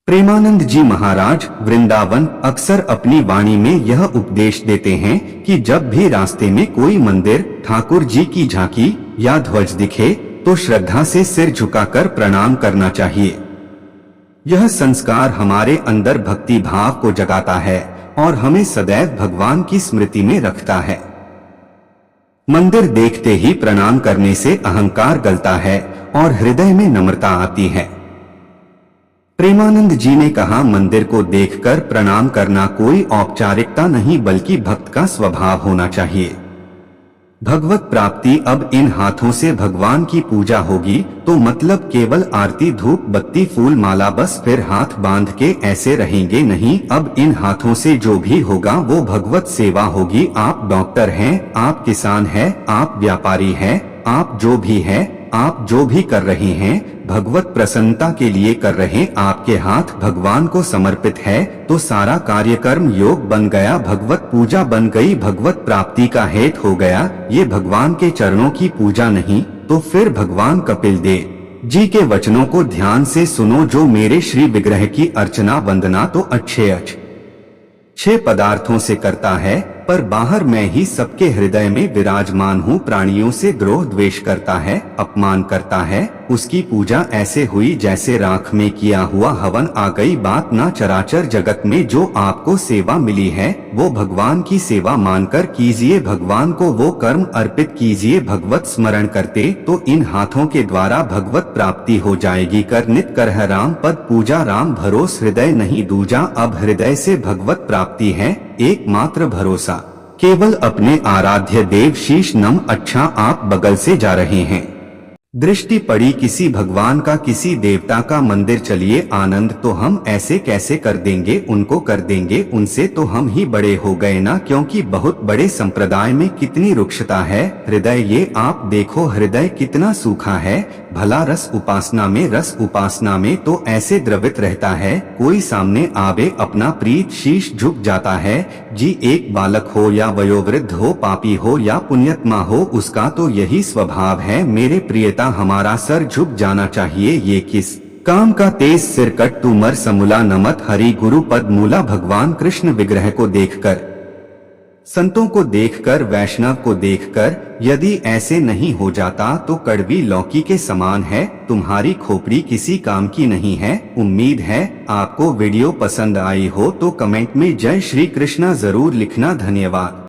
प्रेमानंद जी महाराज वृंदावन अक्सर अपनी वाणी में यह उपदेश देते हैं कि जब भी रास्ते में कोई मंदिर, ठाकुर जी की झांकी या ध्वज दिखे तो श्रद्धा से सिर झुकाकर प्रणाम करना चाहिए। यह संस्कार हमारे अंदर भक्ति भाव को जगाता है और हमें सदैव भगवान की स्मृति में रखता है। मंदिर देखते ही प्रणाम करने से अहंकार गलता है और हृदय में नम्रता आती है। प्रेमानंद जी ने कहा, मंदिर को देखकर प्रणाम करना कोई औपचारिकता नहीं बल्कि भक्त का स्वभाव होना चाहिए। भगवत प्राप्ति अब इन हाथों से भगवान की पूजा होगी तो मतलब केवल आरती, धूप, बत्ती, फूल, माला, बस फिर हाथ बांध के ऐसे रहेंगे नहीं। अब इन हाथों से जो भी होगा वो भगवत सेवा होगी। आप डॉक्टर हैं, आप किसान हैं, आप व्यापारी हैं, आप जो भी हैं, आप जो भी कर रहे हैं भगवत प्रसन्नता के लिए कर रहे हैं। आपके हाथ भगवान को समर्पित है तो सारा कार्यक्रम योग बन गया, भगवत पूजा बन गई, भगवत प्राप्ति का हेतु हो गया। ये भगवान के चरणों की पूजा नहीं तो फिर भगवान कपिल देव जी के वचनों को ध्यान से सुनो, जो मेरे श्री विग्रह की अर्चना वंदना तो अच्छे पदार्थों से करता है पर बाहर मैं ही सबके हृदय में विराजमान हूँ। प्राणियों से द्रोह द्वेष करता है, अपमान करता है, उसकी पूजा ऐसे हुई जैसे राख में किया हुआ हवन। आ गई बात ना चराचर जगत में जो आपको सेवा मिली है वो भगवान की सेवा मानकर कीजिए, भगवान को वो कर्म अर्पित कीजिए। भगवत स्मरण करते तो इन हाथों के द्वारा भगवत प्राप्ति हो जाएगी। कर नित करह राम पद पूजा, राम भरोस हृदय नहीं दूजा। अब हृदय से भगवत प्राप्ति है एकमात्र भरोसा, केवल अपने आराध्य देव शीश नम। अच्छा, आप बगल से जा रहे हैं, दृष्टि पड़ी किसी भगवान का, किसी देवता का मंदिर, चलिए आनंद तो हम ऐसे कैसे कर देंगे, उनको कर देंगे, उनसे तो हम ही बड़े हो गए ना। क्योंकि बहुत बड़े संप्रदाय में कितनी रुक्षता है हृदय, ये आप देखो हृदय कितना सूखा है। भला रस उपासना में, रस उपासना में तो ऐसे द्रवित रहता है, कोई सामने आवे अपना प्रीत शीश झुक जाता है जी। एक बालक हो या वयोवृद्ध हो, पापी हो या पुण्यात्मा हो, उसका तो यही स्वभाव है मेरे प्रियता, हमारा सर झुक जाना चाहिए। ये किस काम का तेज सिर कट तू मर समूला नमत, हरि गुरु पद मूला। भगवान कृष्ण विग्रह को देखकर, संतों को देखकर, वैष्णव को देखकर यदि ऐसे नहीं हो जाता तो कड़वी लौकी के समान है, तुम्हारी खोपड़ी किसी काम की नहीं है। उम्मीद है आपको वीडियो पसंद आई हो तो कमेंट में जय श्री कृष्णा जरूर लिखना। धन्यवाद।